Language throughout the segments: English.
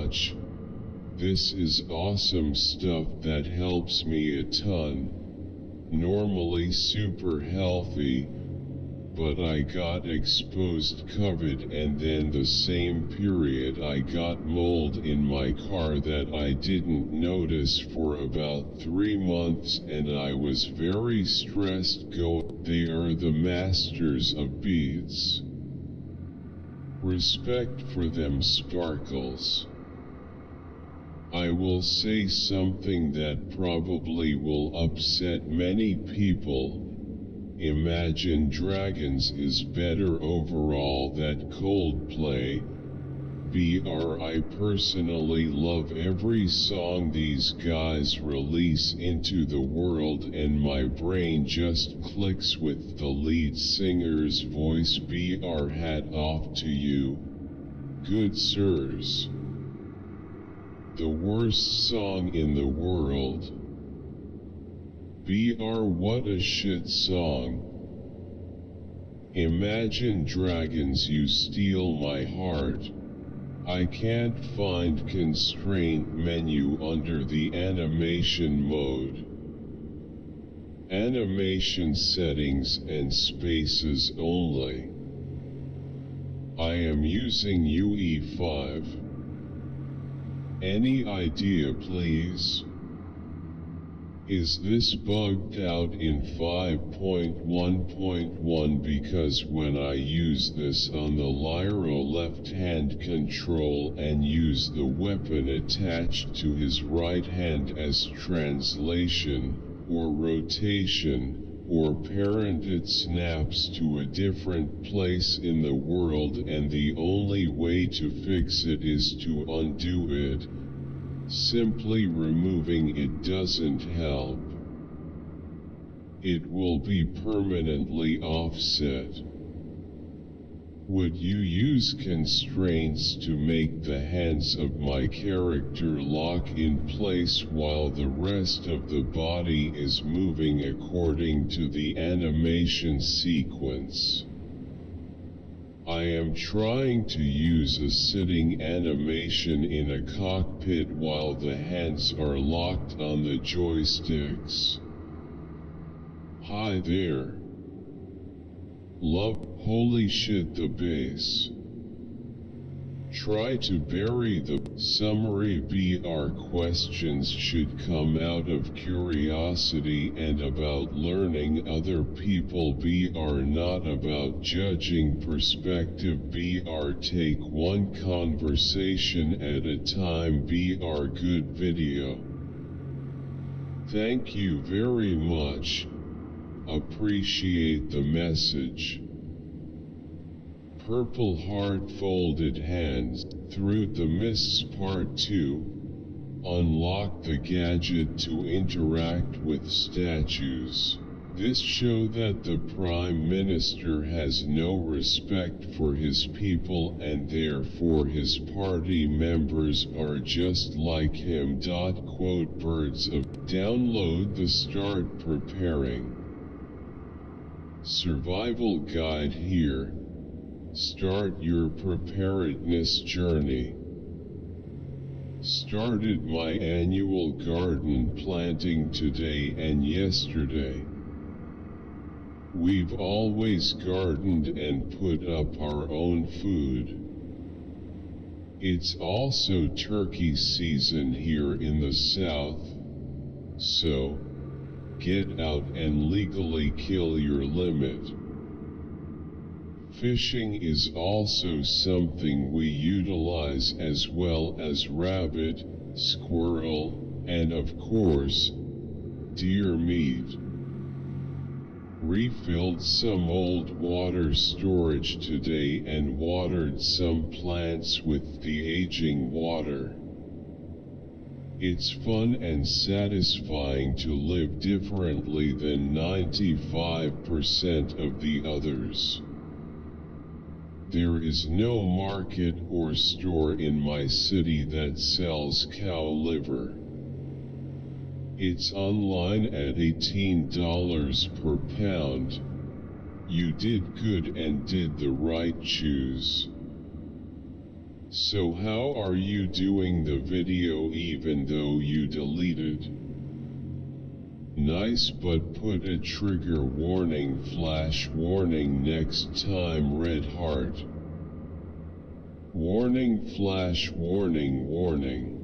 much. This is awesome stuff that helps me a ton. Normally super healthy, but I got exposed COVID, and then the same period I got mold in my car that I didn't notice for about 3 months, and I was very stressed. They are the masters of beats. Respect for them, Sparkles. I will say something that probably will upset many people. Imagine Dragons is better overall than Coldplay. I personally love every song these guys release into the world, and my brain just clicks with the lead singer's voice. Hat off to you. Good sirs. The worst song in the world. What a shit song. Imagine Dragons, you steal my heart. I can't find constraint menu under the animation mode. Animation settings and spaces only. I am using UE5. Any idea, please? Is this bugged out in 5.1.1? Because when I use this on the Lyro left-hand control and use the weapon attached to his right hand as translation, or rotation, or parent, it snaps to a different place in the world, and the only way to fix it is to undo it. Simply removing it doesn't help. It will be permanently offset. Would you use constraints to make the hands of my character lock in place while the rest of the body is moving according to the animation sequence? I am trying to use a sitting animation in a cockpit while the hands are locked on the joysticks. Hi there. Holy shit, the bass. Try to bury the summary. Questions should come out of curiosity and about learning other people. Not about judging perspective. Take one conversation at a time. Good video. Thank you very much. Appreciate the message. Purple heart, folded hands. Through the Mists Part 2. Unlock the gadget to interact with statues. This shows that the Prime Minister has no respect for his people, and therefore his party members are just like him. Birds of download the start preparing survival guide here. Start your preparedness journey. Started my annual garden planting today and yesterday. We've always gardened and put up our own food. It's also turkey season here in the south, so get out and legally kill your limit. Fishing is also something we utilize, as well as rabbit, squirrel, and of course, deer meat. Refilled some old water storage today and watered some plants with the aging water. It's fun and satisfying to live differently than 95% of the others. There is no market or store in my city that sells cow liver. It's online at $18 per pound. You did good and did the right choose. So how are you doing the video even though you deleted? Nice, but put a trigger warning flash warning next time. Red heart. Warning flash warning warning.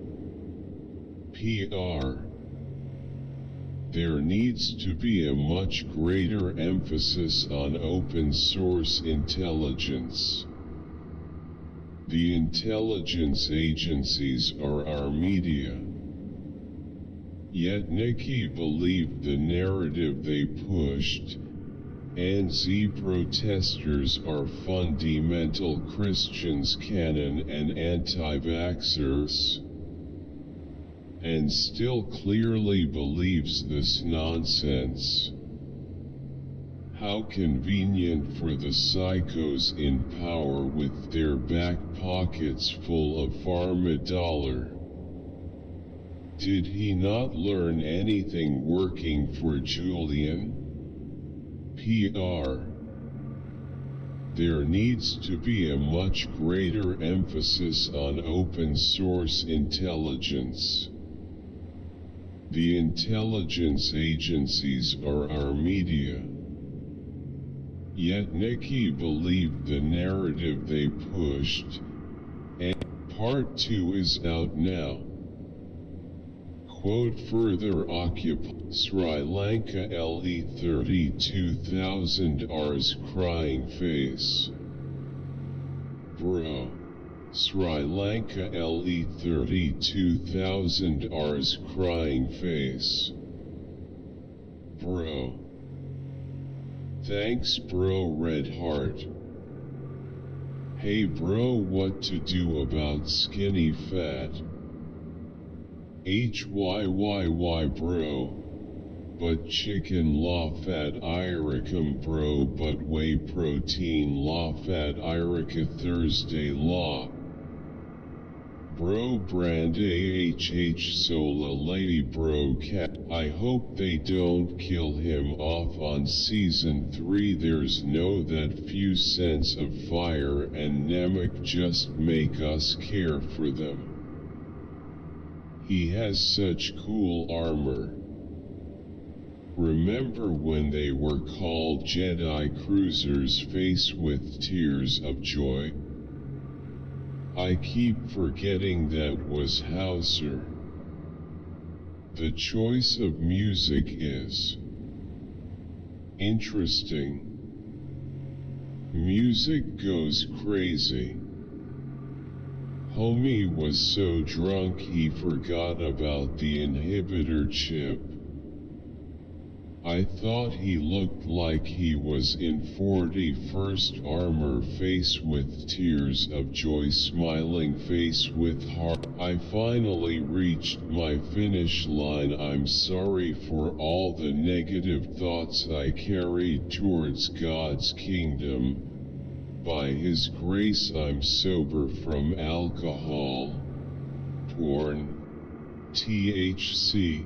PR. There needs to be a much greater emphasis on open source intelligence. The intelligence agencies are our media. Yet Nikki believed the narrative they pushed, and Z protesters are fundamental Christians canon and anti-vaxxers, and still clearly believes this nonsense. How convenient for the psychos in power with their back pockets full of pharma dollar. Did he not learn anything working for Julian? PR. There needs to be a much greater emphasis on open source intelligence. The intelligence agencies are our media. Yet Nikki believed the narrative they pushed, and part 2 is out now. Quote further occupy Sri Lanka LE 32,000 Rs crying face. Bro. Sri Lanka LE 32,000 Rs crying face. Bro. Thanks bro. Red heart. Hey bro, what to do about skinny fat? HYYY bro. But chicken law fat iricum bro, but whey protein law fat irica Thursday law. Bro brand AHH sola lady bro cat. I hope they don't kill him off on season 3. There's no that few cents of fire and Namek just make us care for them. He has such cool armor. Remember when they were called Jedi cruisers faced with tears of joy? I keep forgetting that was Hauser. The choice of music is interesting. Music goes crazy. Homie was so drunk he forgot about the inhibitor chip. I thought he looked like he was in 41st armor, face with tears of joy, smiling face with heart. I finally reached my finish line. I'm sorry for all the negative thoughts I carried towards God's kingdom. By His grace I'm sober from alcohol, porn, THC,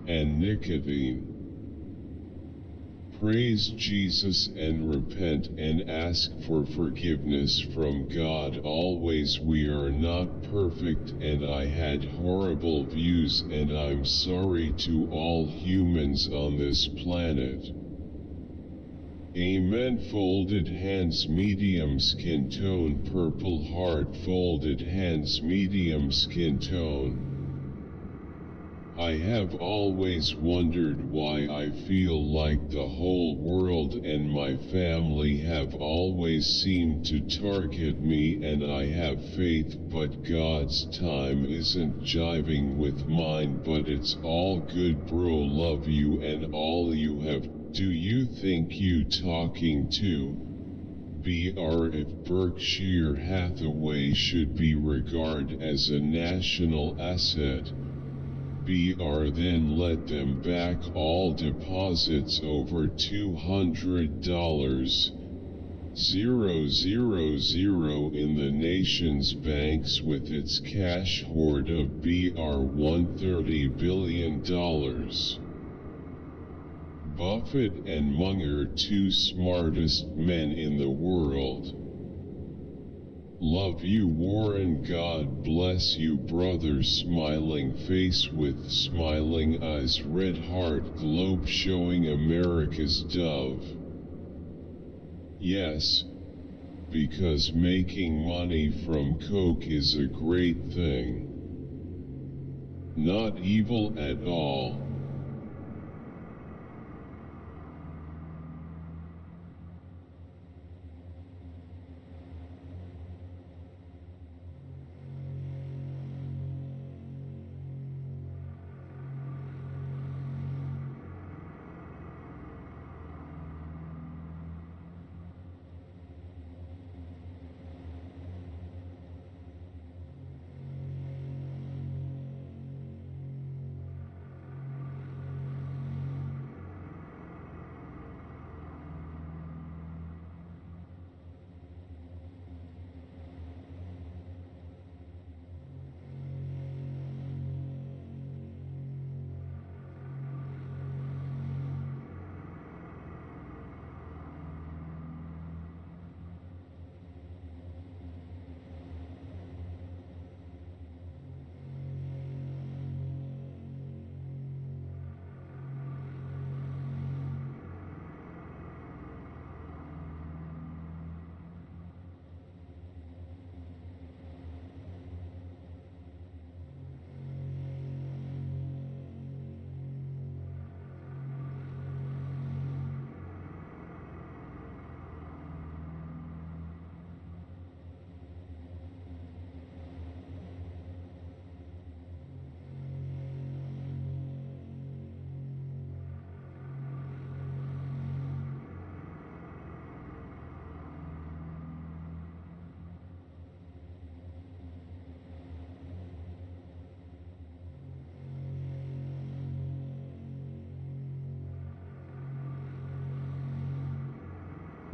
and nicotine. Praise Jesus and repent and ask for forgiveness from God always. We are not perfect and I had horrible views and I'm sorry to all humans on this planet. Amen. Folded hands, medium skin tone, purple heart. Folded hands, medium skin tone. I have always wondered why I feel like the whole world and my family have always seemed to target me, and I have faith, but God's time isn't jiving with mine. But it's all good bro, love you and all you have. Do you think you talking to BR? If Berkshire Hathaway should be regarded as a national asset, BR then let them back all deposits over $200,000 in the nation's banks with its cash hoard of BR $130 billion. Buffett and Munger, two smartest men in the world. Love you, Warren. God bless you, brother. Smiling face with smiling eyes. Red heart globe showing America's dove. Yes, because making money from coke is a great thing. Not evil at all.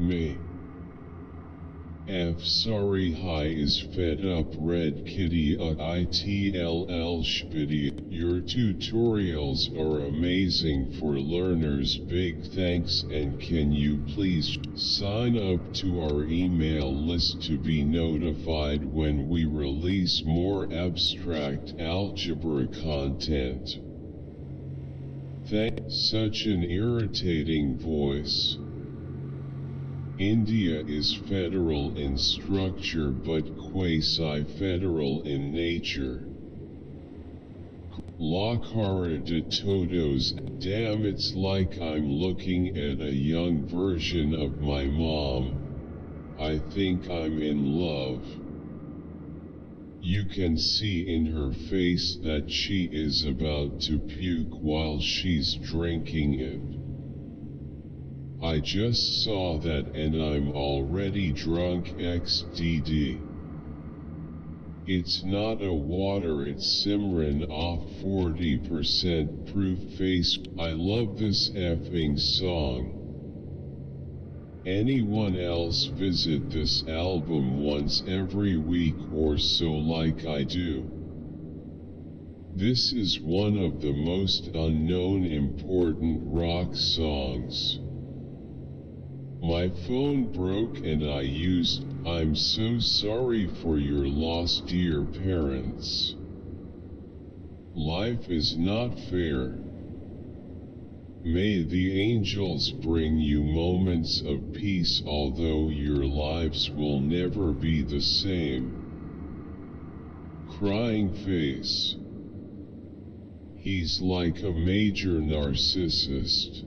Me. F sorry hi is fed up red kitty ITLL shpitty. Your tutorials are amazing for learners. Big thanks, and can you please sign up to our email list to be notified when we release more abstract algebra content. Such an irritating voice. India is federal in structure but quasi-federal in nature. La cara de todos, damn, it's like I'm looking at a young version of my mom. I think I'm in love. You can see in her face that she is about to puke while she's drinking it. I just saw that and I'm already drunk XDD. It's not a water, it's Simran off 40% proof face. I love this effing song. Anyone else visit this album once every week or so like I do? This is one of the most unknown important rock songs. My phone broke and I used, I'm so sorry for your loss, dear parents. Life is not fair. May the angels bring you moments of peace, although your lives will never be the same. Crying face. He's like a major narcissist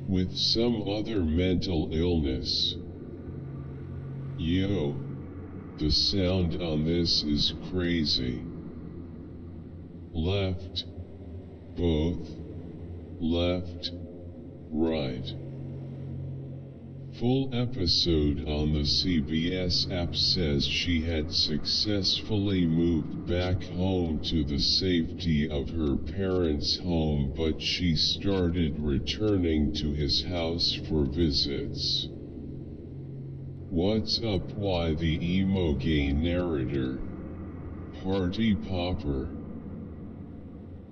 with some other mental illness. Yo, the sound on this is crazy. Left, both, left, right. Full episode on the CBS app says she had successfully moved back home to the safety of her parents' home, but she started returning to his house for visits. What's up? Why the emo gay narrator? Party popper.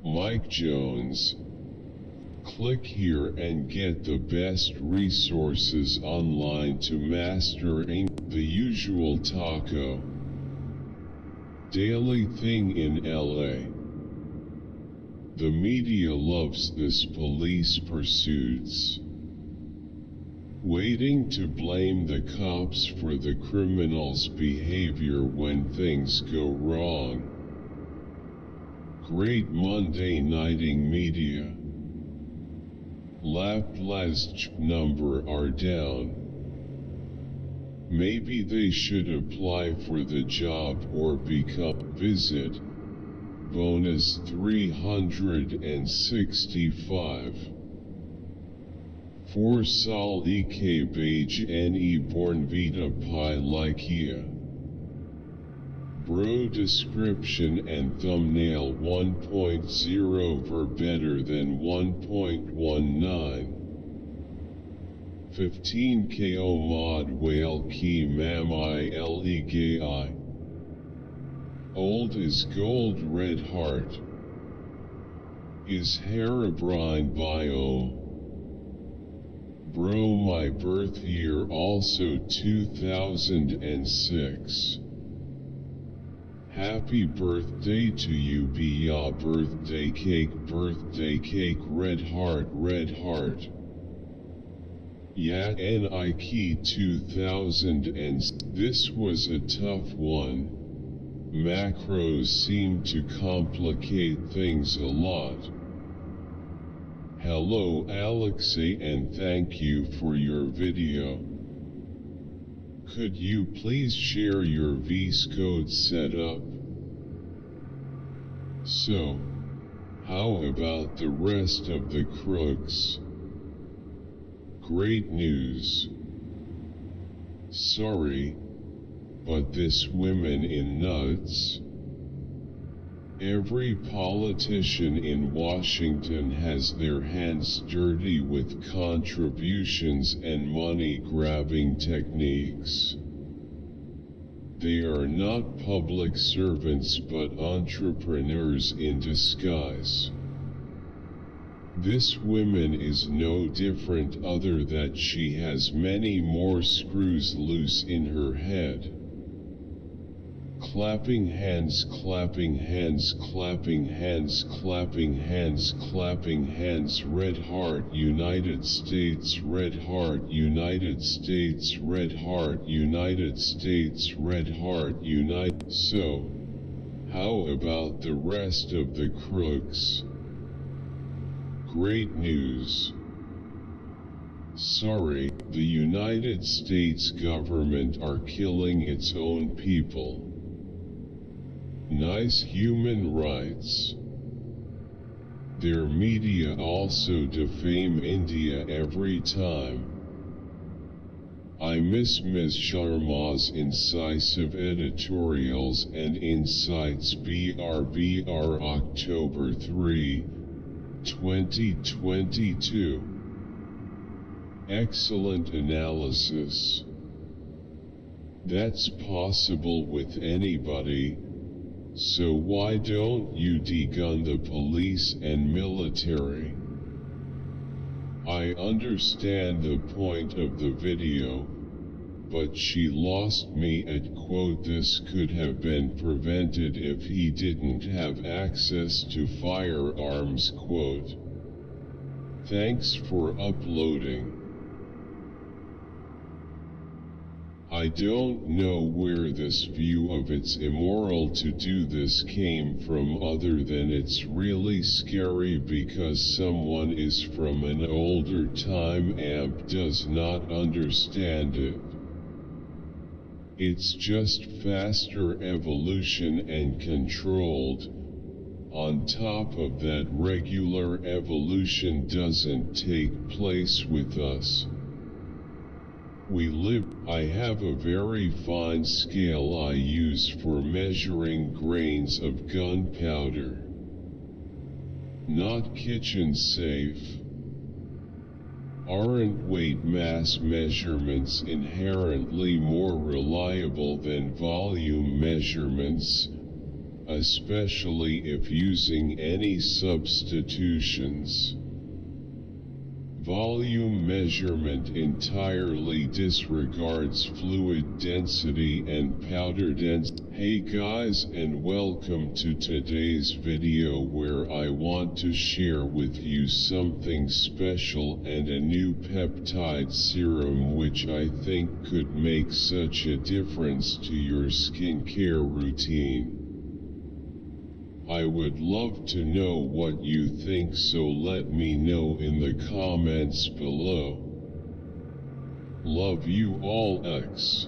Mike Jones. Click here and get the best resources online to mastering the usual taco. Daily thing in LA. The media loves this police pursuits. Waiting to blame the cops for the criminals' behavior when things go wrong. Great Monday nighting media. Laplace number are down. Maybe they should apply for the job or become visit. Bonus 365. For Sol ek Beige ne Born Vita Pi Likia. Bro description and thumbnail 1.0 were better than 1.19. 15 ko mod whale key mamai legai. Old is gold red heart. Is Herobrine biome. Bro my birth year also 2006. Happy birthday to you be ya birthday cake red heart Ya Nike 2000 and this was a tough one. Macros seem to complicate things a lot. Hello Alexei and thank you for your video. Could you please share your VS Code setup? So, how about the rest of the crooks? Great news. Sorry, but this women in nuts. Every politician in Washington has their hands dirty with contributions and money-grabbing techniques. They are not public servants but entrepreneurs in disguise. This woman is no different other that she has many more screws loose in her head. Clapping hands, clapping hands, clapping hands, clapping hands, clapping hands, red heart, United States, red heart, United States, red heart, United States, red heart, United. So, how about the rest of the crooks? Great news. Sorry, the United States government are killing its own people. Nice human rights. Their media also defame India every time. I miss Ms. Sharma's incisive editorials and insights. BRBR October 3, 2022. Excellent analysis. That's possible with anybody. So why don't you degun the police and military? I understand the point of the video, but she lost me at quote this could have been prevented if he didn't have access to firearms quote. Thanks for uploading. I don't know where this view of it's immoral to do this came from other than it's really scary because someone is from an older time and does not understand it. It's just faster evolution and controlled. On top of that, regular evolution doesn't take place with us. I have a very fine scale I use for measuring grains of gunpowder. Not kitchen safe. Aren't weight mass measurements inherently more reliable than volume measurements, especially if using any substitutions? Volume measurement entirely disregards fluid density and powder density. Hey guys, and welcome to today's video where I want to share with you something special and a new peptide serum which I think could make such a difference to your skincare routine. I would love to know what you think, so let me know in the comments below. Love you all, X.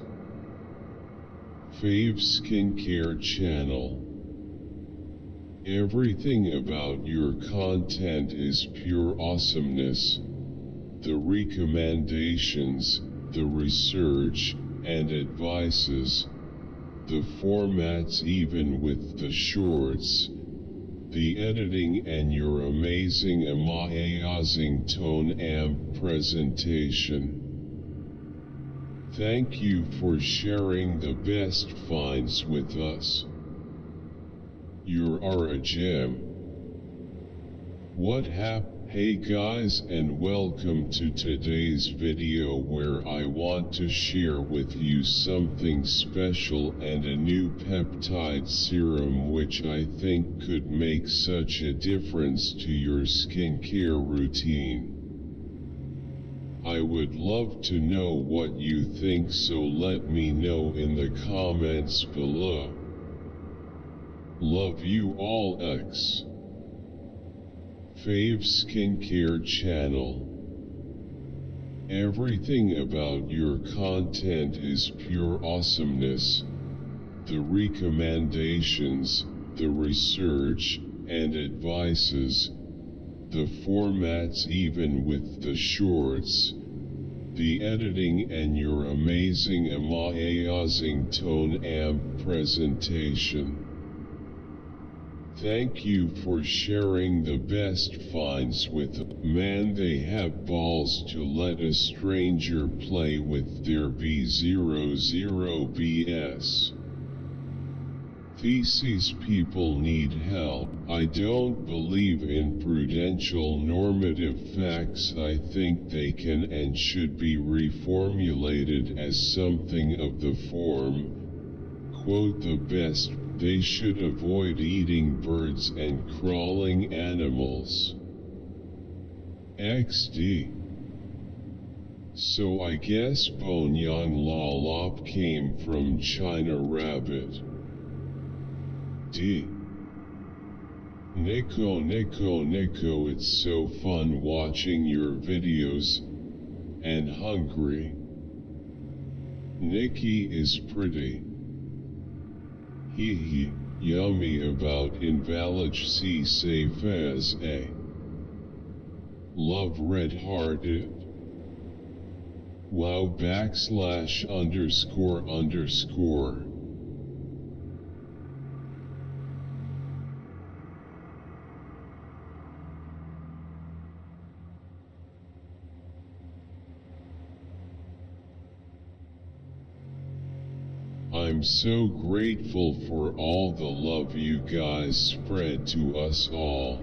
Fave Skincare Channel. Everything about your content is pure awesomeness. The recommendations, the research, and advices. The formats, even with the shorts, the editing, and your amazing amazing tone and presentation. Thank you for sharing the best finds with us. You are a gem. What happened? Hey guys, and welcome to today's video where I want to share with you something special and a new peptide serum which I think could make such a difference to your skincare routine. I would love to know what you think, so let me know in the comments below. Love you all, X. Fave Skincare Channel. Everything about your content is pure awesomeness. The recommendations, the research, and advices. The formats, even with the shorts. The editing, and your amazing amazing tone and presentation. Thank you for sharing the best finds with us. Man, they have balls to let a stranger play with their B00BS. Theses people need help. I don't believe in prudential normative facts. I think they can and should be reformulated as something of the form, quote, the best. They should avoid eating birds and crawling animals. XD. So I guess Bonyan Lollop came from China Rabbit. D. Nico, it's so fun watching your videos. And hungry. Nikki is pretty. Hee yummy about invalid C safe as a. Love red-hearted. Wow /__. I'm so grateful for all the love you guys spread to us all.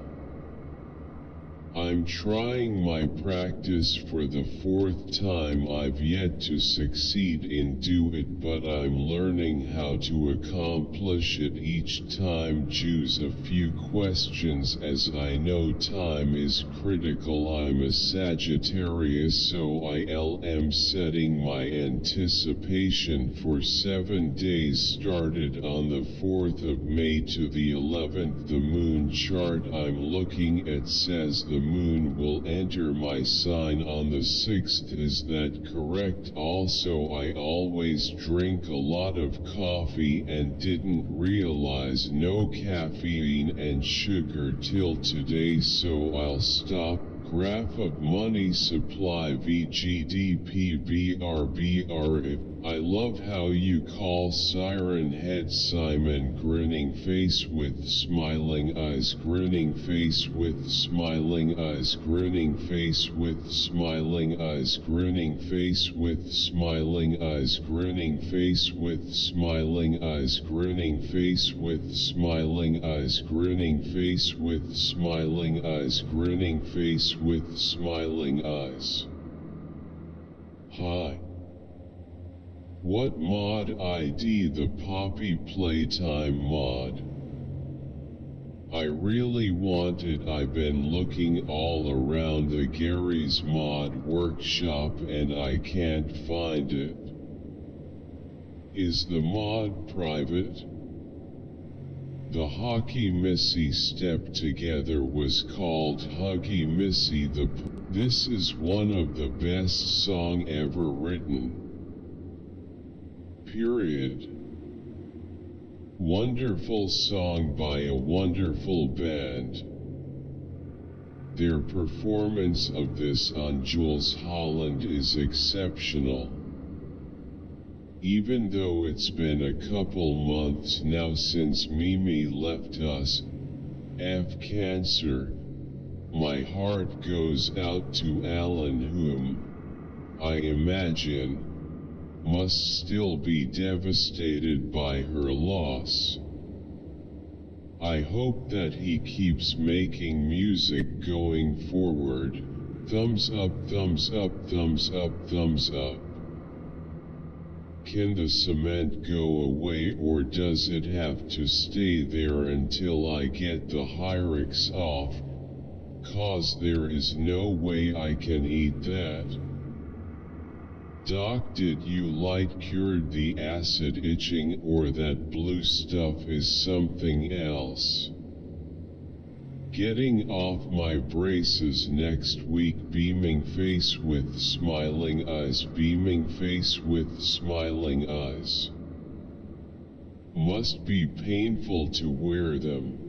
I'm trying my practice for the 4th time. I've yet to succeed in do it, but I'm learning how to accomplish it each time. Choose a few questions as I know time is critical. I'm a Sagittarius, so I am setting my anticipation for 7 days started on the 4th of May to the 11th. The moon chart I'm looking at says the moon will enter my sign on the 6th. Is that correct? Also, I always drink a lot of coffee and didn't realize no caffeine and sugar till today, so I'll stop. Graph of money supply VGDP BRBR. I love how you call Siren Head Simon, grinning face with smiling eyes, grinning face with smiling eyes, grinning face with smiling eyes, grinning face with smiling eyes, grinning face with smiling eyes, grinning face with smiling eyes, grinning face with smiling eyes, grinning face with smiling eyes. Hi. What mod ID? The Poppy Playtime mod. I really want it. I've been looking all around the Gary's Mod Workshop and I can't find it. Is the mod private? The Hockey Missy Step Together was called Huggy Missy. This is one of the best song ever written. Period. Wonderful song by a wonderful band. Their performance of this on Jules Holland is exceptional. Even though it's been a couple months now since Mimi left us, cancer, my heart goes out to Alan, whom, I imagine, must still be devastated by her loss. I hope that he keeps making music going forward. Thumbs up, thumbs up, thumbs up, thumbs up. Can the cement go away or does it have to stay there until I get the Hyrix off? 'Cause there is no way I can eat that. Doc, did you light cured the acid itching or that blue stuff is something else? Getting off my braces next week. Beaming face with smiling eyes, beaming face with smiling eyes. Must be painful to wear them.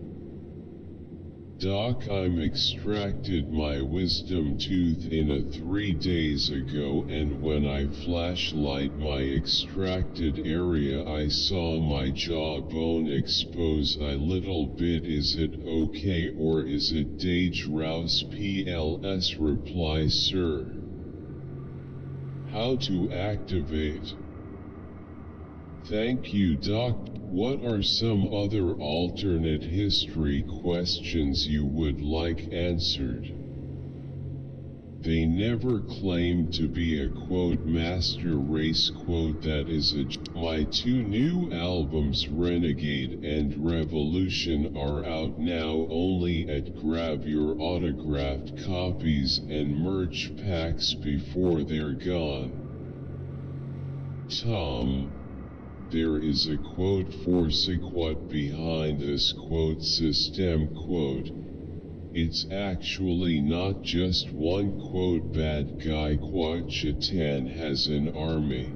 Doc, I'm extracted my wisdom tooth in a 3 days ago, and when I flashlight my extracted area I saw my jawbone expose a little bit. Is it okay or is it dangerous? PLS reply, sir. How to activate? Thank you, Doc. What are some other alternate history questions you would like answered? They never claimed to be a quote master race quote. That is a my 2 new albums, Renegade and Revolution, are out now only at grab your autographed copies and merch packs before they're gone. Tom. There is a quote for Sequot behind this quote system quote. It's actually not just one quote. Bad guy quote. Chatan has an army.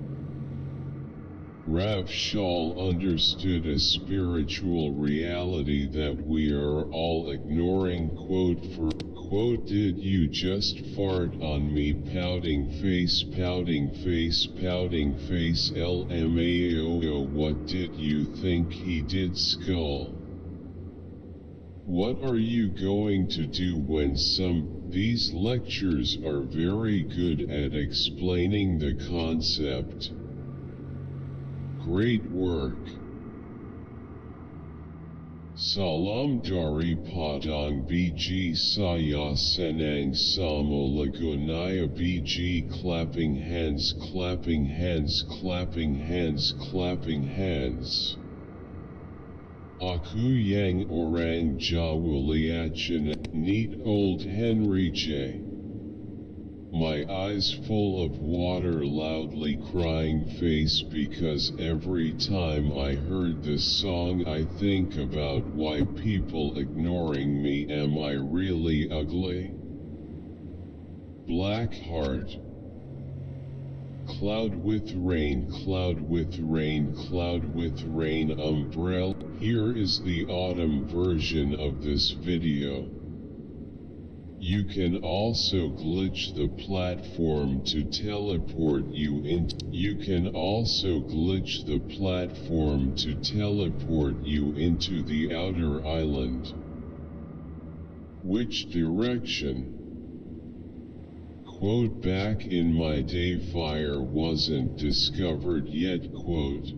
Rav Shaul understood a spiritual reality that we are all ignoring quote. For quote, did you just fart on me? Pouting face, pouting face, pouting face. LMAO. What did you think he did? Skull. What are you going to do when these lectures are very good at explaining the concept? Great work. Salam dari padang biji saya senang sama lagunaya biji. Clapping hands, clapping hands, clapping hands, clapping hands. Aku yang orang Jawa liachen. Neat old Henry J. My eyes full of water, loudly crying face, because every time I heard this song I think about why people ignoring me. Am I really ugly? Black heart. Cloud with rain, cloud with rain, cloud with rain. Umbrella. Here is the autumn version of this video. You can also glitch the platform to teleport you into the outer island. Which direction? Quote, back in my day fire wasn't discovered yet, quote.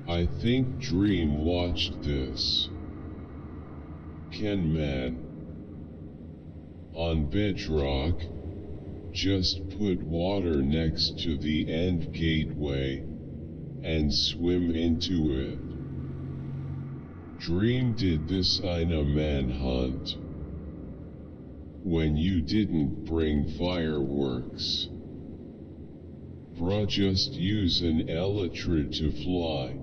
I think Dream watched this. Ken man. On Bedrock, just put water next to the end gateway, and swim into it. Dream did this in a manhunt. When you didn't bring fireworks. Bruh, just use an elytra to fly.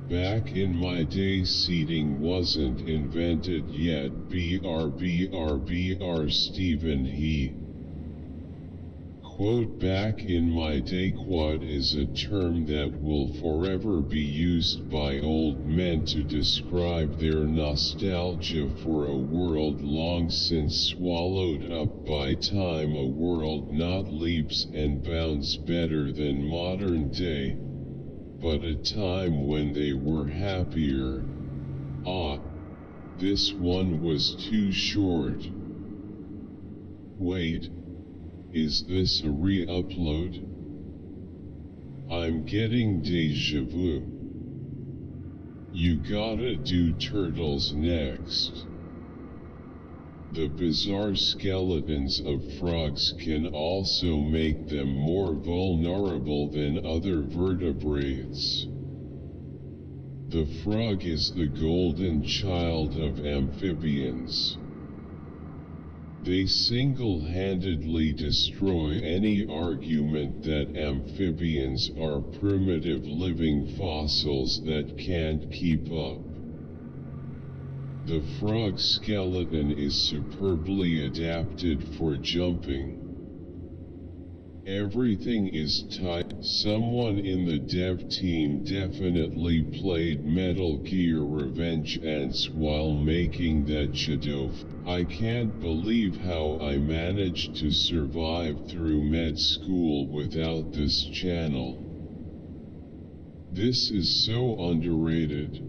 Back in my day seating wasn't invented yet, BR Stephen he. Quote, back in my day quad is a term that will forever be used by old men to describe their nostalgia for a world long since swallowed up by time, a world not leaps and bounds better than modern day, but a time when they were happier. Ah, this one was too short. Wait. Is this a re-upload? I'm getting deja vu. You gotta do turtles next. The bizarre skeletons of frogs can also make them more vulnerable than other vertebrates. The frog is the golden child of amphibians. They single-handedly destroy any argument that amphibians are primitive living fossils that can't keep up. The frog skeleton is superbly adapted for jumping. Everything is tight. Someone in the dev team definitely played Metal Gear Revengeance while making that shadow. I can't believe how I managed to survive through med school without this channel. This is so underrated.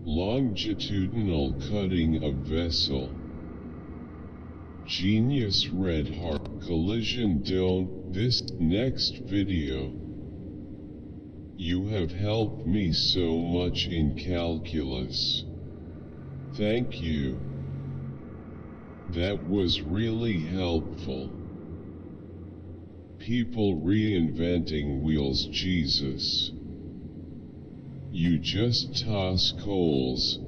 Longitudinal cutting of vessel. Genius red heart. Collision don't. This next video. You have helped me so much in calculus. Thank you. That was really helpful. People reinventing wheels, Jesus. You just toss coals,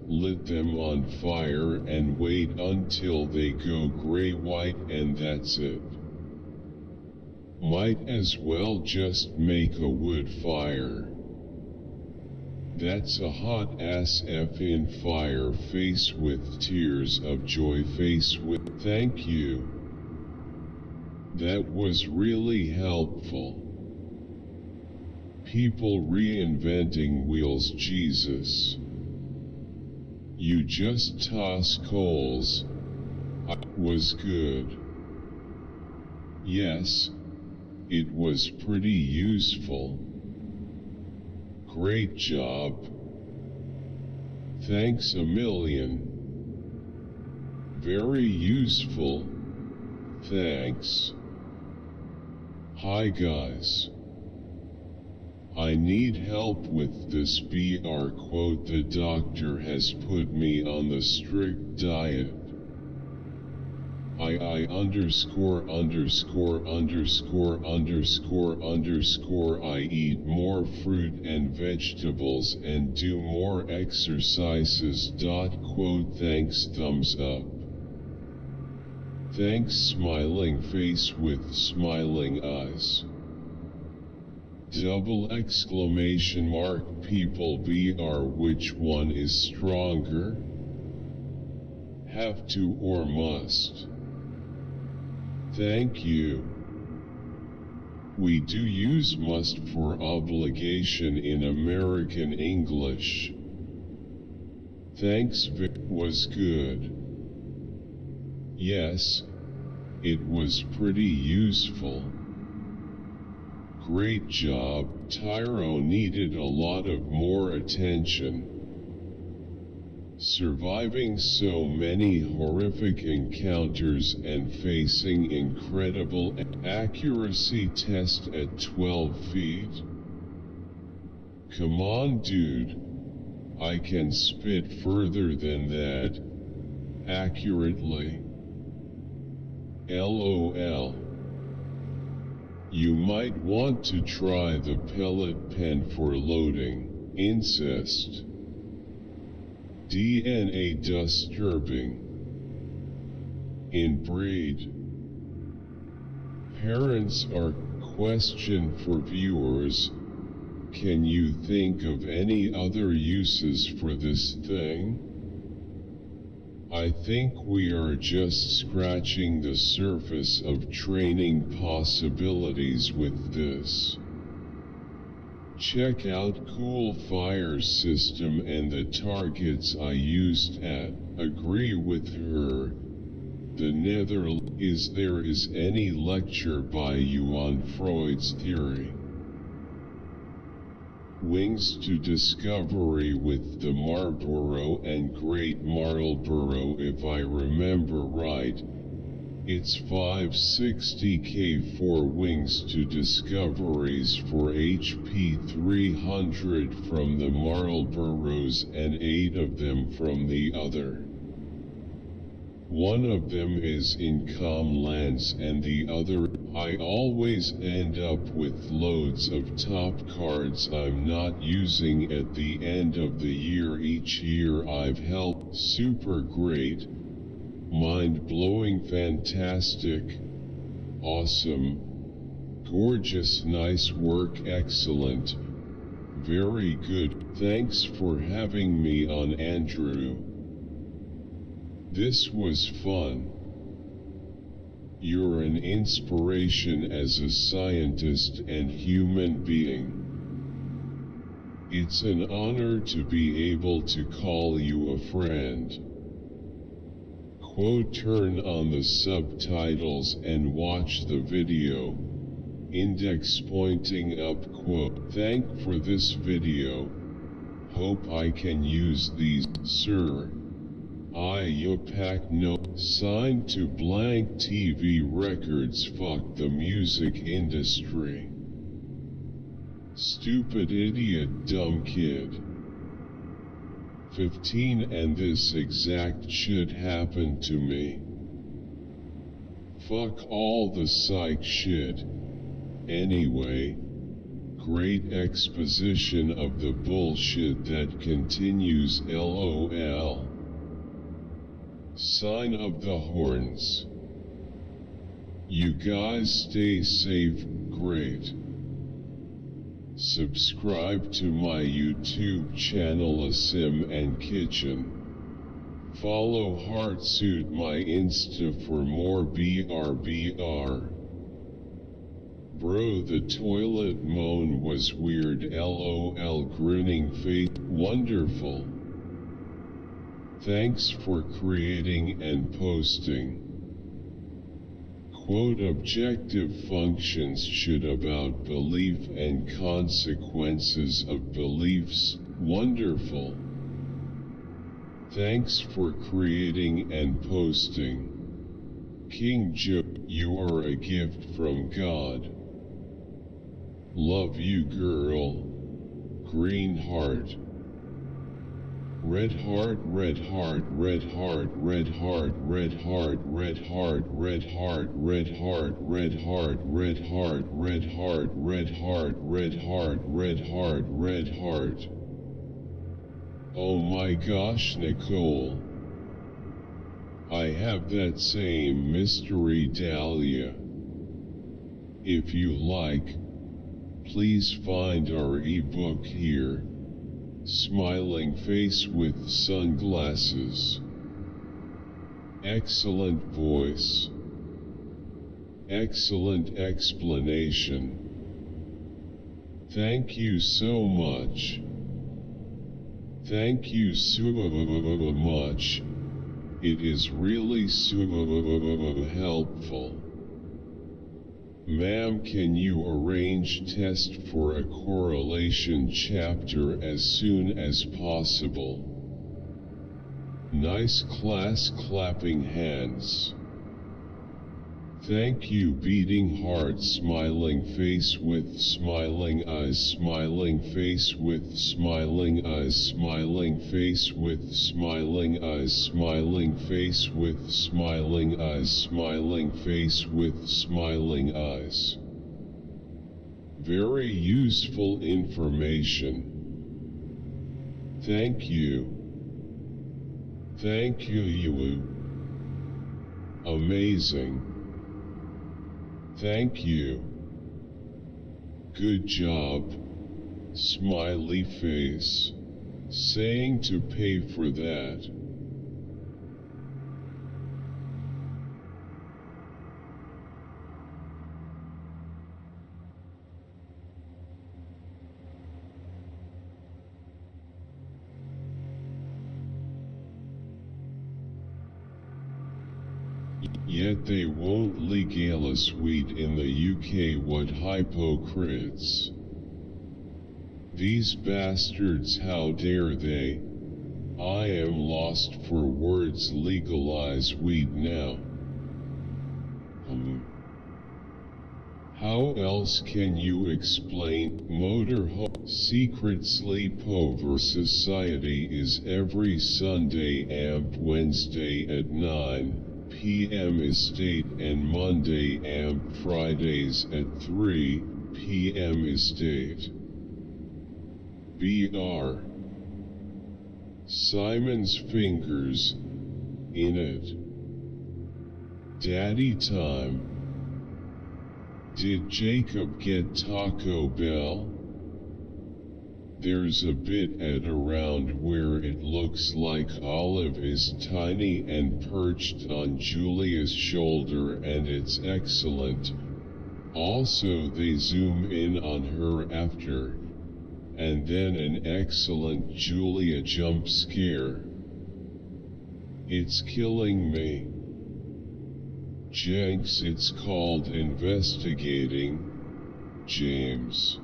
lit them on fire and wait until they go gray-white and that's it. Might as well just make a wood fire. That's a hot ass effin' fire, face with tears of joy, face with thank you. That was really helpful. People reinventing wheels, Jesus. You just toss coals. Was good. Yes, it was pretty useful. Great job. Thanks a million. Very useful. Thanks. Hi guys. I need help with this BR quote. The doctor has put me on the strict diet. I eat more fruit and vegetables and do more exercises. Quote, thanks, thumbs up. Thanks, smiling face with smiling eyes. Double exclamation mark. People BR, which one is stronger? Have to or must? Thank you. We do use must for obligation in American English. Thanks, Vic. Was good. Yes, it was pretty useful. Great job. Tyro needed a lot of more attention. Surviving so many horrific encounters and facing incredible accuracy test at 12 feet. Come on, dude. I can spit further than that. Accurately. LOL. You might want to try the pellet pen for loading. Incest. DNA disturbing. Inbreed. Parents are question for viewers. Can you think of any other uses for this thing? I think we are just scratching the surface of training possibilities with this. Check out cool fire system and the targets I used at. Agree with her. The nether is there is any lecture by you on Freud's theory. Wings to Discovery with the Marlboro and Great Marlboro, if I remember right. It's 560k for Wings to Discoveries for HP 300 from the Marlboros and 8 of them from the other. One of them is in Comlands and the other, I always end up with loads of top cards I'm not using at the end of the year. Each year I've helped. Super great. Mind-blowing, fantastic. Awesome. Gorgeous, nice work, excellent. Very good. Thanks for having me on, Andrew. This was fun. You're an inspiration as a scientist and human being. It's an honor to be able to call you a friend. Quote, turn on the subtitles and watch the video. Index pointing up, quote, thank for this video. Hope I can use these, sir. Pack no. Signed to Blank TV Records. Fuck the music industry. Stupid idiot, dumb kid. 15 and this exact shit happened to me. Fuck all the psych shit. Anyway, great exposition of the bullshit that continues, LOL. Sign of the horns. You guys stay safe, great. Subscribe to my YouTube channel Asim and Kitchen. Follow Heartsuit my Insta for more BRBR. Bro, the toilet moan was weird, LOL, grinning face. Wonderful. Thanks for creating and posting. Quote, objective functions should about belief and consequences of beliefs. Wonderful. Thanks for creating and posting. King Joe, you are a gift from God. Love you, girl. Green heart. Red heart, red heart, red heart, red heart, red heart, red heart, red heart, red heart, red heart, red heart, red heart, red heart, red heart, red heart, red heart. Oh my gosh, Nicole. I have that same mystery dahlia. If you like, please find our ebook here. Smiling face with sunglasses. Excellent voice. Excellent explanation. Thank you so much. Thank you so much. It is really so helpful. Ma'am, can you arrange test for a correlation chapter as soon as possible? Nice class, clapping hands. Thank you, beating heart, smiling face with smiling eyes, smiling face with smiling eyes, smiling face with smiling eyes, smiling face with smiling eyes, smiling face with smiling eyes. Very useful information. Thank you. Thank you. Amazing. Thank you. Good job. Smiley face. Saying to pay for that. Yet they won't legalize weed in the UK. What hypocrites. These bastards, how dare they? I am lost for words. Legalize weed now. How else can you explain motorhome? Secret sleepover society is every Sunday amp, Wednesday at 9 p.m. estate, and Monday amp, Fridays at 3 p.m. estate. Br. Simon's fingers in it. Daddy time. Did Jacob get Taco Bell? There's a bit at around where it looks like Olive is tiny and perched on Julia's shoulder, and it's excellent. Also they zoom in on her after, and then an excellent Julia jump scare. It's killing me. Jenks, it's called investigating. James.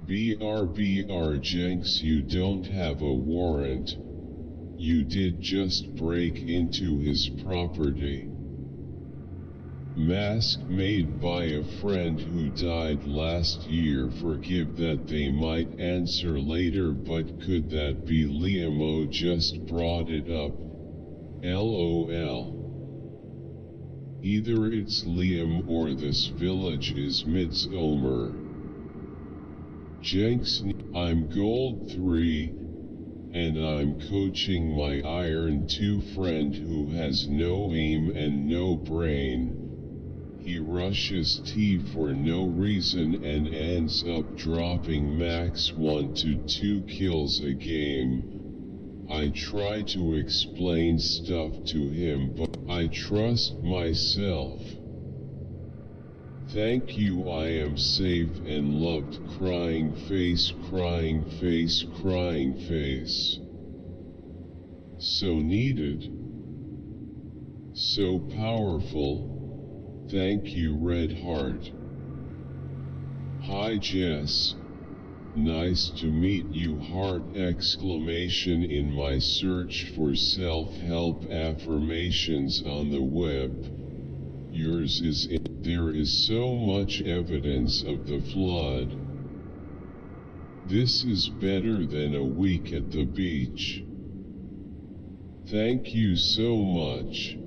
BR Jenks, you don't have a warrant. You did just break into his property. Mask made by a friend who died last year. Forgive that they might answer later, but could that be Liam? O just brought it up. LOL. Either it's Liam or this village is Midsomer. Jenks, I'm gold 3, and I'm coaching my iron 2 friend who has no aim and no brain. He rushes T for no reason and ends up dropping max 1 to 2 kills a game. I try to explain stuff to him, but I trust myself. Thank you, I am safe and loved. Crying face, crying face, crying face. So needed. So powerful. Thank you, Red Heart. Hi Jess. Nice to meet you, heart exclamation. In my search for self-help affirmations on the web, yours is in. There is so much evidence of the flood. This is better than a week at the beach. Thank you so much.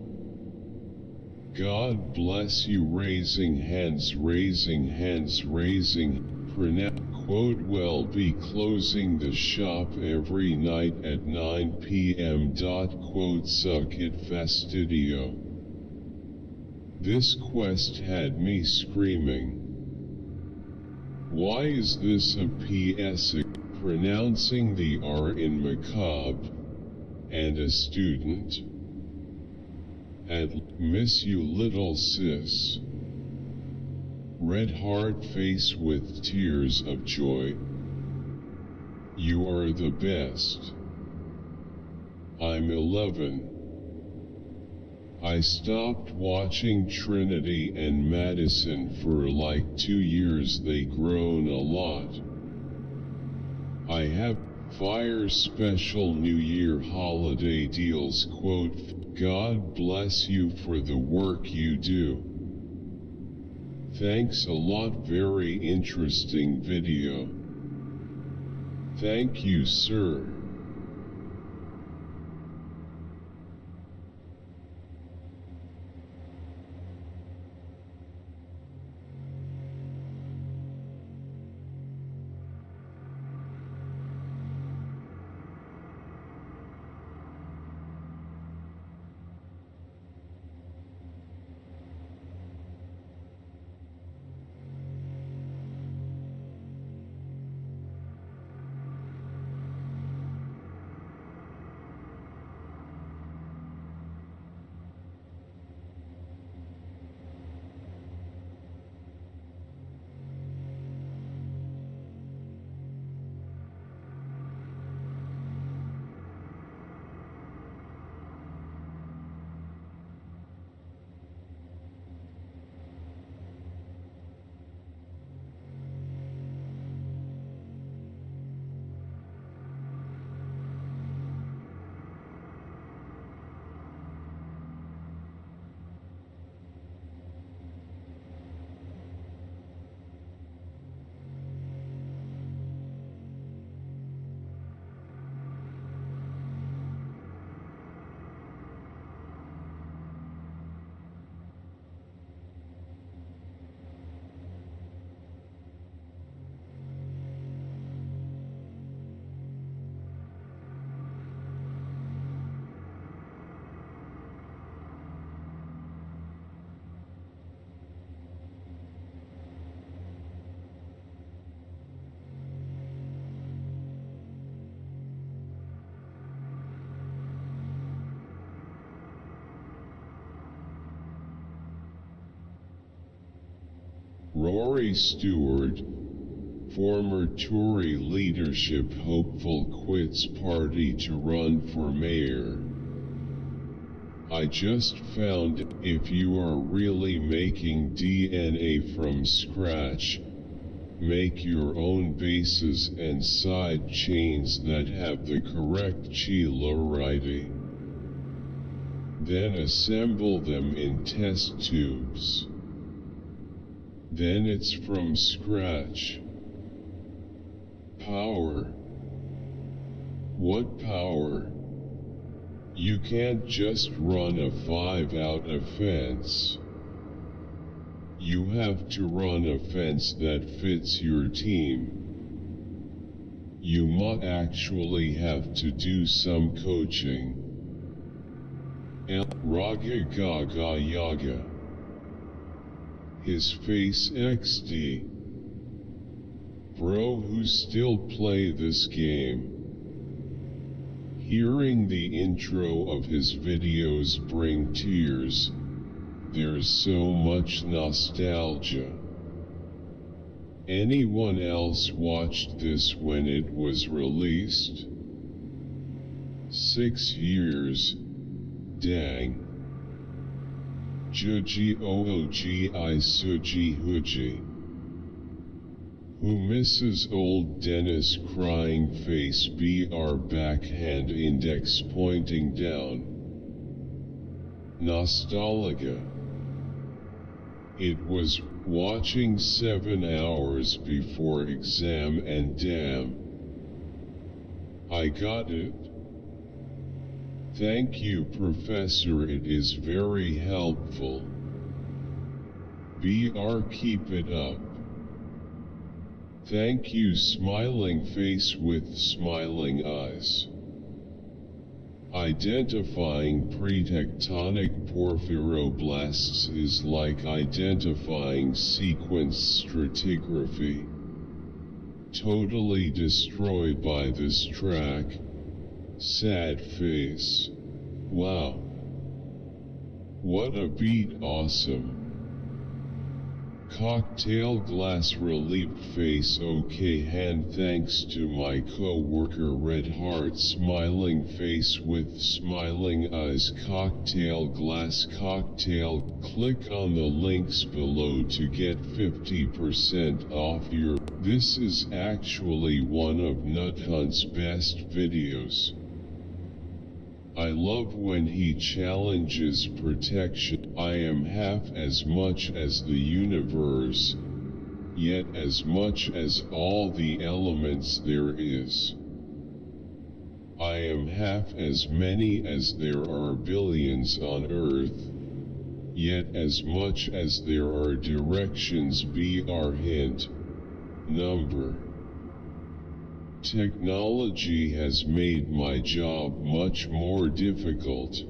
God bless you. Raising hands, raising hands, raising. Quote, will be closing the shop every night at 9 p.m. Quote, suck it fastidio. This quest had me screaming. Why is this a PS? Pronouncing the R in macabre. And a student. At miss you, little sis. Red heart face with tears of joy. You are the best. I'm 11. I stopped watching Trinity and Madison for like 2 years. They grown a lot. I have fire special New Year holiday deals quote, God bless you for the work you do. Thanks a lot, very interesting video. Thank you, sir. Rory Stewart, former Tory leadership hopeful, quits party to run for mayor. I just found if you are really making DNA from scratch, make your own bases and side chains that have the correct chloridity. Then assemble them in test tubes. Then it's from scratch. Power. What power? You can't just run a 5-out offense. You have to run a fence that fits your team. You might actually have to do some coaching. Raga Gaga Yaga. His face XD. Bro, who still play this game? Hearing the intro of his videos bring tears. There's so much nostalgia. Anyone else watched this when it was released? 6 years. Dang. Juji Oogi Suji Huji. Who misses old Dennis crying face BR backhand index pointing down? Nostalgia. It was watching 7 hours before exam and damn. I got it. Thank you, Professor, it is very helpful. BR, keep it up. Thank you, smiling face with smiling eyes. Identifying pretectonic porphyroblasts is like identifying sequence stratigraphy. Totally destroyed by this track. Sad face. Wow. What a beat, awesome. Cocktail glass relieved face. Okay, hand. Thanks to my co-worker. Red heart. Smiling face with smiling eyes. Cocktail glass. Cocktail. Click on the links below to get 50% off your. This is actually one of Nuthunt's best videos. I love when he challenges protection. I am half as much as the universe, yet as much as all the elements there is. I am half as many as there are billions on earth, yet as much as there are directions. Hint. Number. Technology has made my job much more difficult.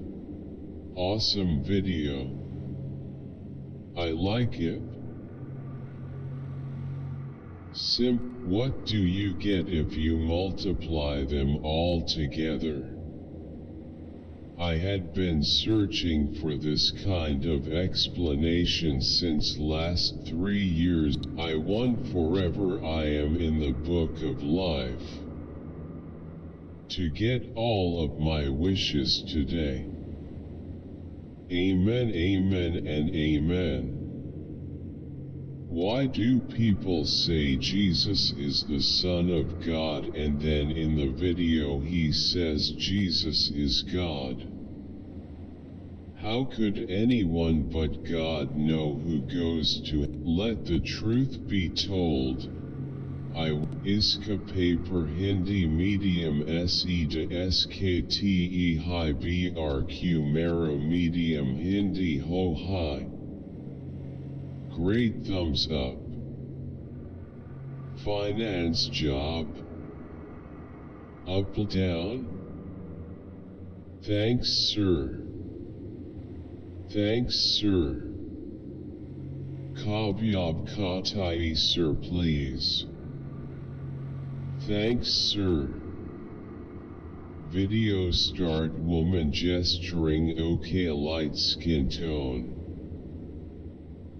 Awesome video. I like it. What do you get if you multiply them all together? I had been searching for this kind of explanation since last 3 years. I won forever. I am in the book of life. To get all of my wishes today. Amen, amen, and amen. Why do people say Jesus is the Son of God and then in the video he says Jesus is God? How could anyone but God know who goes to? Let the truth be told. Iska paper Hindi medium se to skte high brq marrow medium Hindi ho high. Great thumbs up. Finance job. Up down. Thanks sir. Thanks sir. Kabyab katai sir please. Thanks sir. Video start woman gesturing. Okay, light skin tone.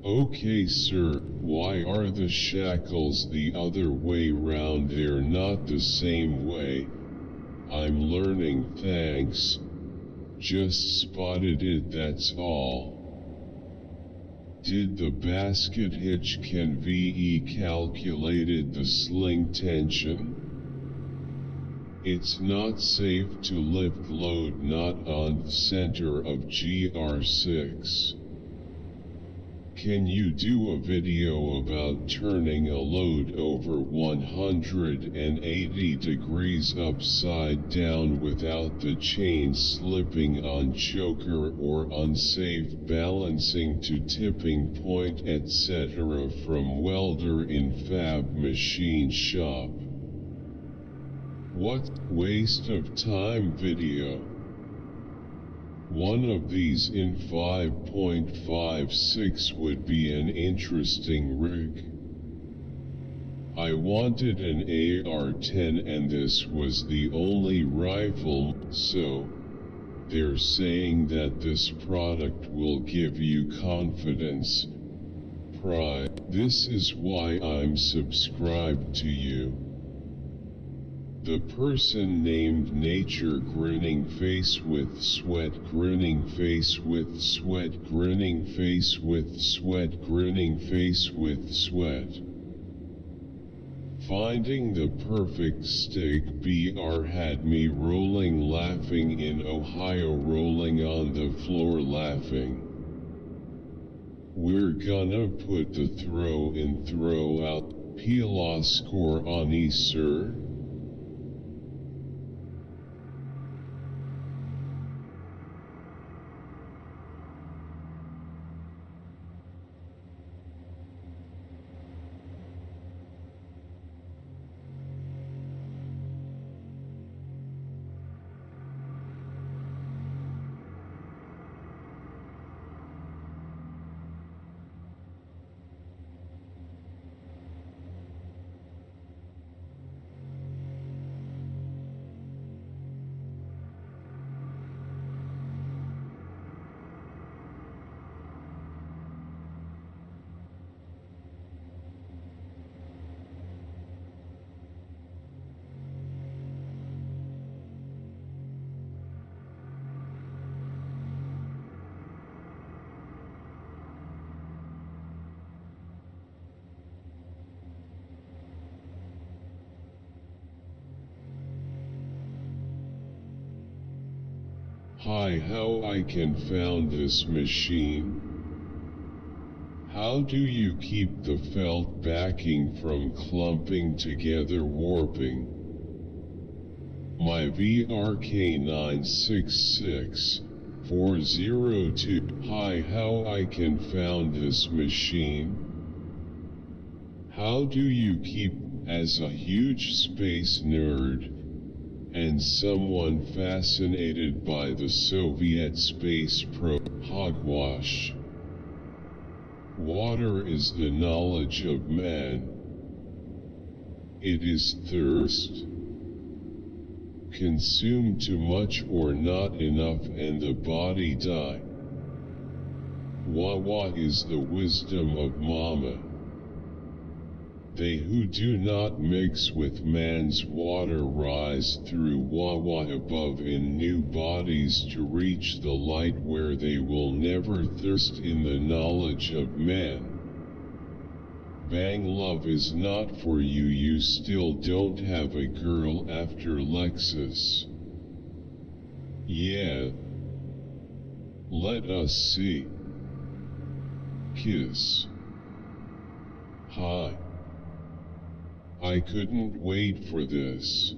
Okay sir, why are the shackles the other way round? They're not the same way. I'm learning, thanks. Just spotted it, that's all. Did the basket hitch can VE calculated the sling tension? It's not safe to lift load not on the center of GR6. Can you do a video about turning a load over 180 degrees upside down without the chain slipping on choker or unsafe balancing to tipping point etc. from welder in fab machine shop? What waste of time video. One of these in 5.56 would be an interesting rig. I wanted an AR-10 and this was the only rifle, so they're saying that this product will give you confidence, pride. This is why I'm subscribed to you. The person named Nature grinning face with sweat grinning face with sweat grinning face with sweat grinning face with sweat. Finding the perfect steak BR had me rolling laughing in Ohio rolling on the floor laughing. We're gonna put the throw in throw out PLA score on E sir. Hi, how I can found this machine? How do you keep the felt backing from clumping together warping? My VRK966402. Hi, how I can found this machine? How do you keep, as a huge space nerd, and someone fascinated by the Soviet space hogwash? Water is the knowledge of man. It is thirst. Consume too much or not enough and the body die. Wawa is the wisdom of Mama. They who do not mix with man's water rise through Wawa above in new bodies to reach the light where they will never thirst in the knowledge of man. Bang, love is not for you, you still don't have a girl after Lexus. Yeah. Let us see. Kiss. Hi. I couldn't wait for this.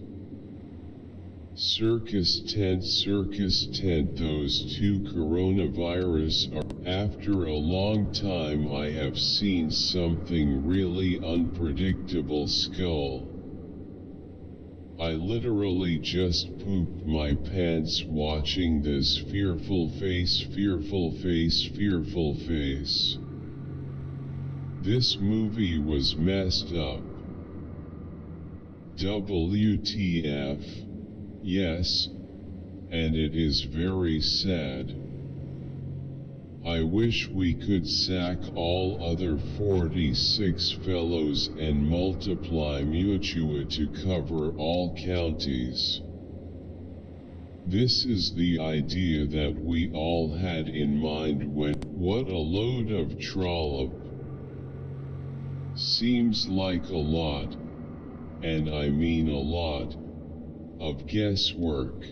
Circus tent, those two coronavirus are. After a long time I have seen something really unpredictable. Skull. I literally just pooped my pants watching this fearful face. This movie was messed up. WTF, yes, and it is very sad. I wish we could sack all other 46 fellows and multiply Mutua to cover all counties. This is the idea that we all had in mind when, what a load of trollop. Seems like a lot. And I mean a lot, of guesswork.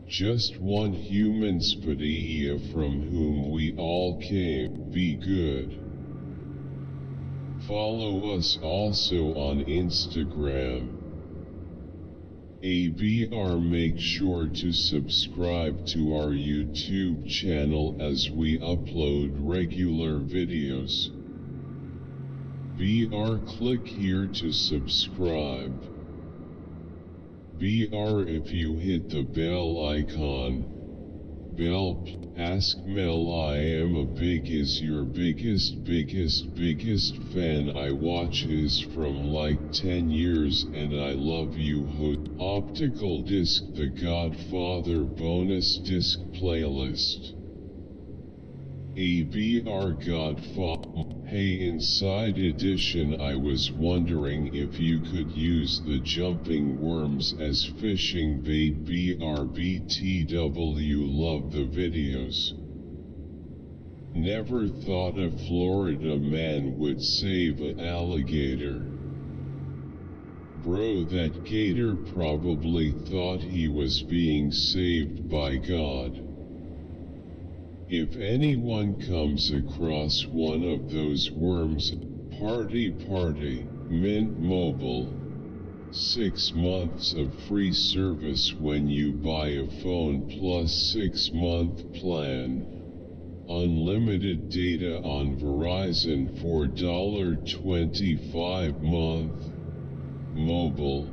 Just one human spadia from whom we all came. Be good. Follow us also on Instagram. ABR, make sure to subscribe to our YouTube channel as we upload regular videos. BR, click here to subscribe. BR, if you hit the bell icon. Ask Mel, I am a your biggest fan. I watch his from like 10 years and I love you. Optical disc, the Godfather bonus disc playlist. ABR Godfather. Hey, inside edition, I was wondering if you could use the jumping worms as fishing bait. BRBTW, love the videos. Never thought a Florida man would save an alligator. Bro, that gator probably thought he was being saved by God. If anyone comes across one of those worms, party, Mint Mobile. 6 months of free service when you buy a phone plus 6-month plan. Unlimited data on Verizon for $25 month. Mobile.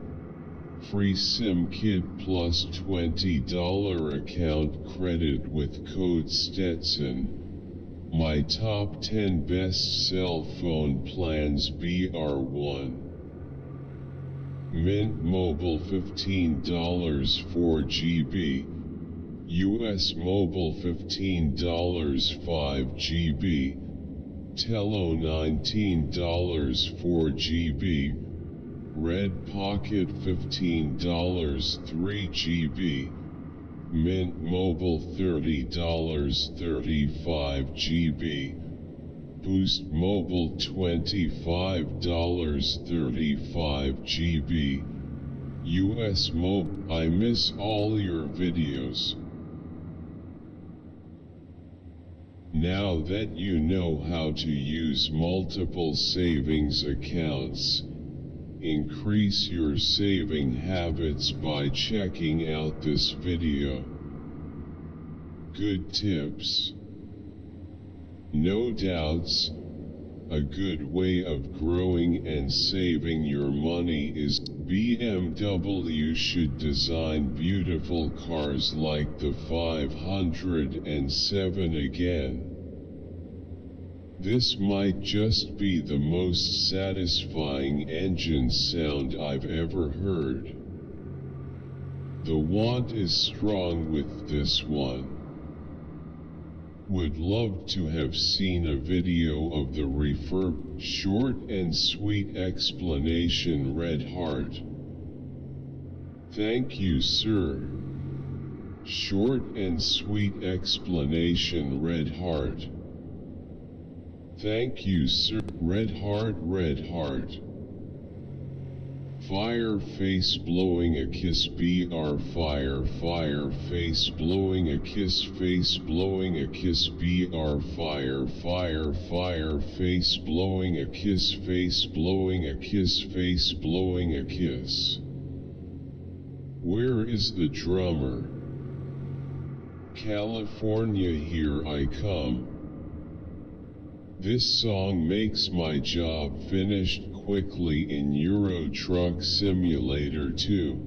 Free SIM kit plus $20 account credit with code Stetson. My top 10 best cell phone plans. BR1. Mint Mobile $15 4GB. US Mobile $15 5GB. Tello $19 4GB. Red Pocket $15 3GB. Mint Mobile $30 35GB. Boost Mobile $25 35GB. US Mobile. I miss all your videos. Now that you know how to use multiple savings accounts, increase your saving habits by checking out this video. Good tips. No doubts, a good way of growing and saving your money is BMW should design beautiful cars like the 507 again. This might just be the most satisfying engine sound I've ever heard. The want is strong with this one. Would love to have seen a video of the refurb. Short and sweet explanation, Red Heart. Thank you, sir. Short and sweet explanation, Red Heart. Thank you, sir. Red Heart, Red Heart. Fire face blowing a kiss, BR fire face blowing a kiss, face blowing a kiss, BR fire face blowing a kiss, face blowing a kiss, face blowing a kiss. Where is the drummer? California, here I come. This song makes my job finished quickly in Euro Truck Simulator 2.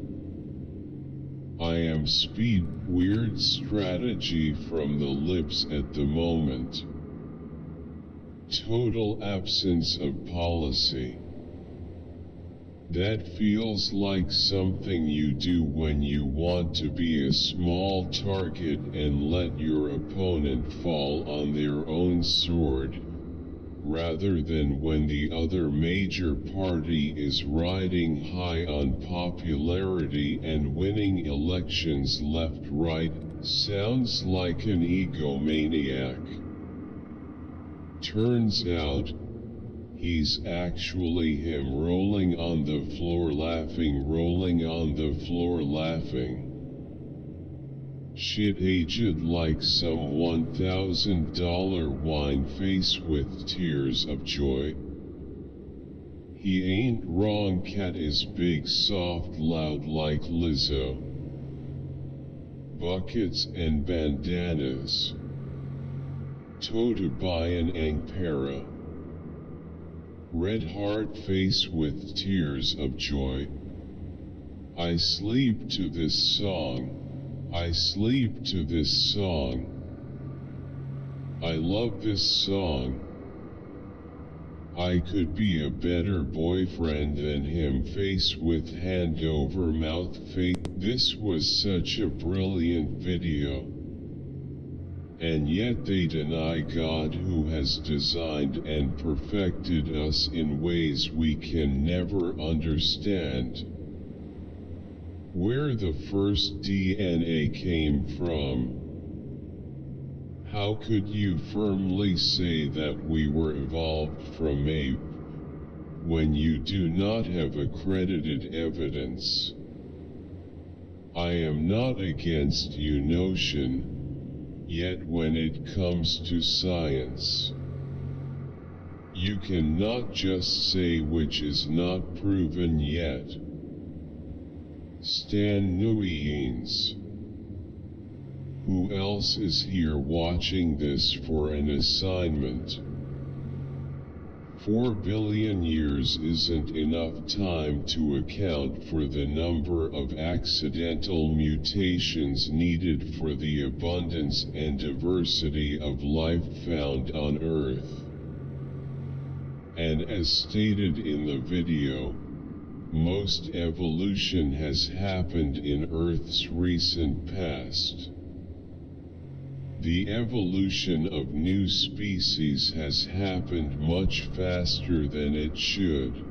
I am speed. Weird strategy from the lips at the moment. Total absence of policy. That feels like something you do when you want to be a small target and let your opponent fall on their own sword, rather than when the other major party is riding high on popularity and winning elections left right. Sounds like an egomaniac. Turns out, he's actually him rolling on the floor laughing, rolling on the floor laughing. Shit, aged like some $1,000 wine face with tears of joy. He ain't wrong, cat is big, soft, loud like Lizzo. Buckets and bandanas. Toted by an Ankara. Red Heart face with tears of joy. I sleep to this song. I sleep to this song. I love this song. I could be a better boyfriend than him, face with hand over mouth face. This was such a brilliant video. And yet they deny God, who has designed and perfected us in ways we can never understand. Where the first DNA came from. How could you firmly say that we were evolved from ape, when you do not have accredited evidence? I am not against you notion, yet when it comes to science, you cannot just say which is not proven yet. Stan Nguyen's. Who else is here watching this for an assignment? 4 billion years isn't enough time to account for the number of accidental mutations needed for the abundance and diversity of life found on Earth. And as stated in the video, most evolution has happened in Earth's recent past. The evolution of new species has happened much faster than it should.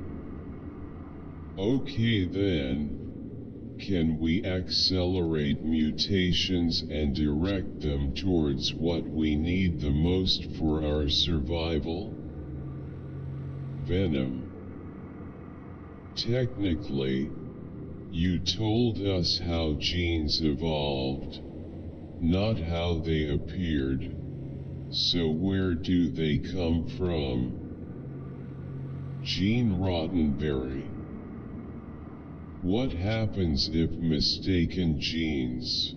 Okay then, can we accelerate mutations and direct them towards what we need the most for our survival? Venom. Technically, You told us how genes evolved, not how they appeared. So where do they come from? Gene Roddenberry. What happens if mistaken genes?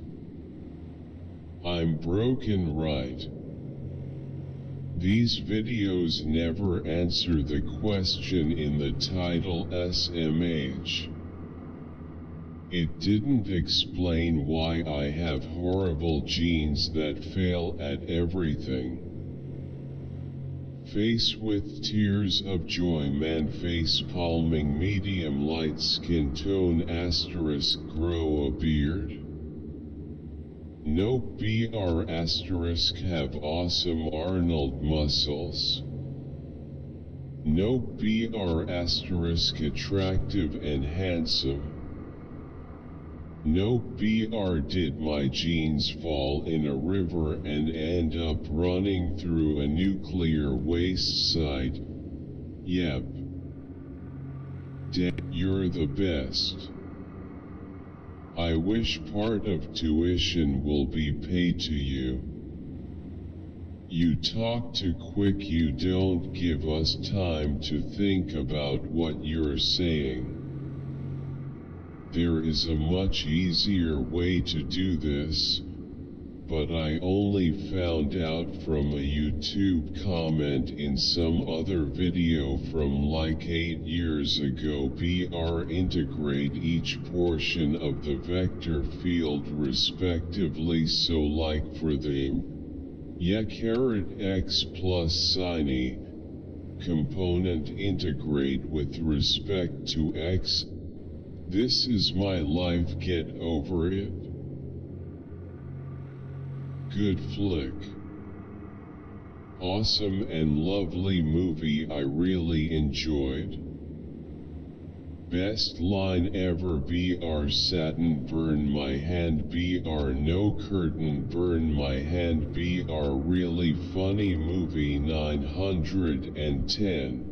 I'm broken, right? These videos never answer the question in the title SMH. It didn't explain why I have horrible genes that fail at everything. Face with tears of joy, man face palming, medium light skin tone asterisk, grow a beard. Nope, BR asterisk, have awesome Arnold muscles. Nope, BR asterisk, attractive and handsome. Nope, BR, did my genes fall in a river and end up running through a nuclear waste site? Yep. Damn, you're the best. I wish part of tuition will be paid to you. You talk too quick, you don't give us time to think about what you're saying. There is a much easier way to do this, but I only found out from a YouTube comment in some other video from like 8 years ago. BR, integrate each portion of the vector field respectively, so like for the x plus sin component, integrate with respect to x. This is my life, get over it. Good flick. Awesome and lovely movie, I really enjoyed. Best line ever, BR, satin burn my hand, BR, no curtain burn my hand, BR, really funny movie, 910.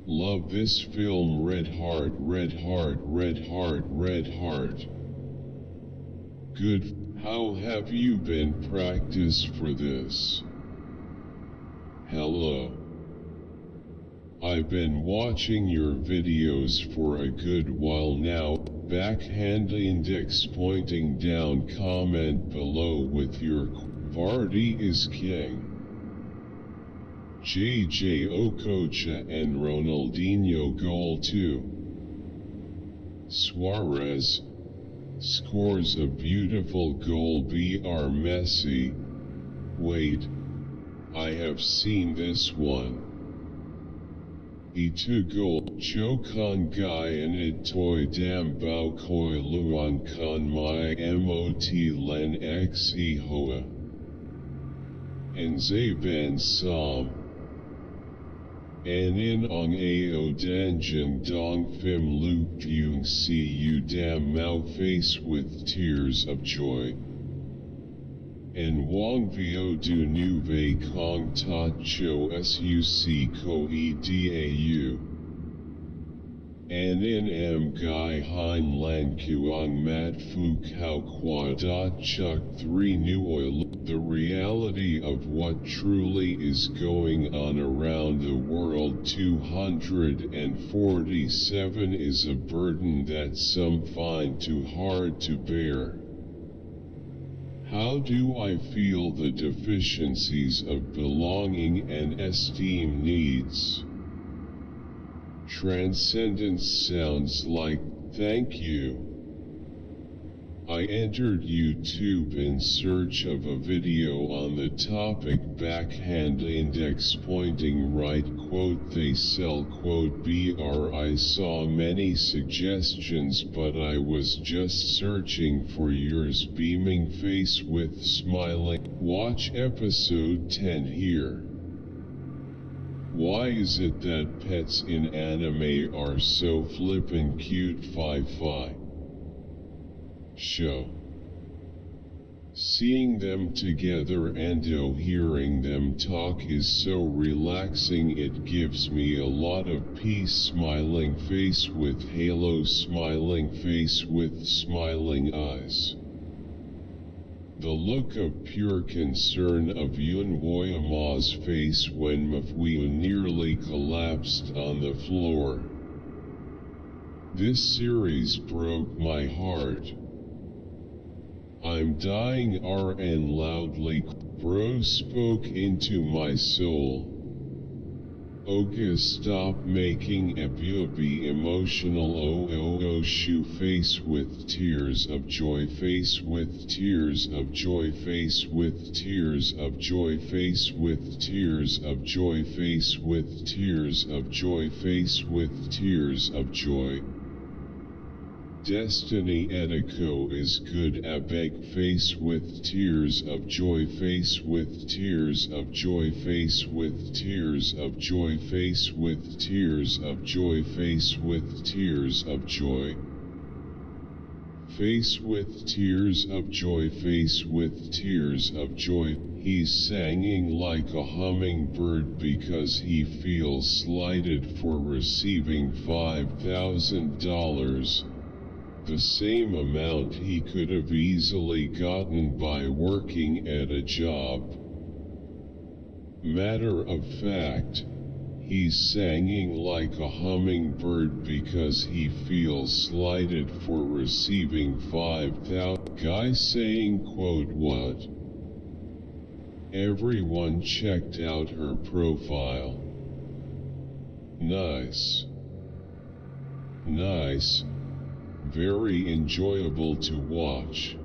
Love this film, red heart, red heart, red heart, red heart. Good. How have you been? Practice for this. Hello. I've been watching your videos for a good while now. Backhand index pointing down, comment below with your Vardy is king. JJ Okocha and Ronaldinho goal 2. Suarez scores a beautiful goal, BR Messi. Wait, I have seen this one. Itu goal, Chokon Guy and it toy dam bao koi luan kan my mot len xe hoa. And Zaban Sam. Anin ong ao danjin dong fim luke yung see you damn mao face with tears of joy. And Wong Vio du Nu Vei Kong Ta Cho Suc Ko E Dau. Anin M Gai Hein Lan Kuang Mat Fu Kao Kwa Da Chuk 3 New Oil. The reality of what truly is going on around the world. 247 is a burden that some find too hard to bear. How do I feel the deficiencies of belonging and esteem needs? Transcendence sounds like, thank you. I entered YouTube in search of a video on the topic backhand index pointing right, quote they sell, quote BR. I saw many suggestions, but I was just searching for yours, beaming face with smiling. Watch episode 10 here. Why is it that pets in anime are so flippin' cute? 5-5 show. Seeing them together and hearing them talk is so relaxing, it gives me a lot of peace. Smiling face with halo, smiling face with smiling eyes. The look of pure concern of Yun Woyama's face when Mafwee nearly collapsed on the floor. This series broke my heart. I'm dying, RN loudly. Bro spoke into my soul. Oga, stop making be emotional. Oh, shoe face with tears of joy, face with tears of joy, face with tears of joy, face with tears of joy, face with tears of joy, face with tears of joy. Destiny Etiko is good. Abeg face with tears of joy, face with tears of joy, face with tears of joy, face with tears of joy, face with tears of joy. Face with tears of joy, face with tears of joy. He's singing like a hummingbird because he feels slighted for receiving $5,000. The same amount he could have easily gotten by working at a job. Matter of fact, he's singing like a hummingbird because he feels slighted for receiving $5,000. Guy saying, quote, what? Everyone checked out her profile. Nice. Nice. Very enjoyable to watch.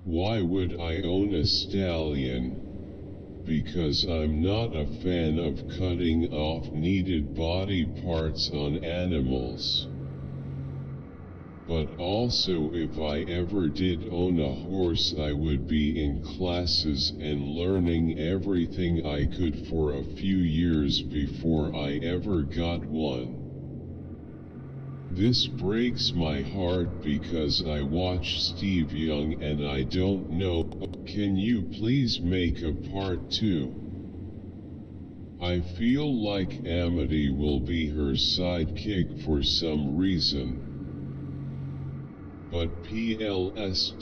Why would I own a stallion? Because I'm not a fan of cutting off needed body parts on animals. But also, if I ever did own a horse, I would be in classes and learning everything I could for a few years before I ever got one. This breaks my heart because I watch Steve Young and I don't know. Can you please make a part 2? I feel like Amity will be her sidekick for some reason. But PLS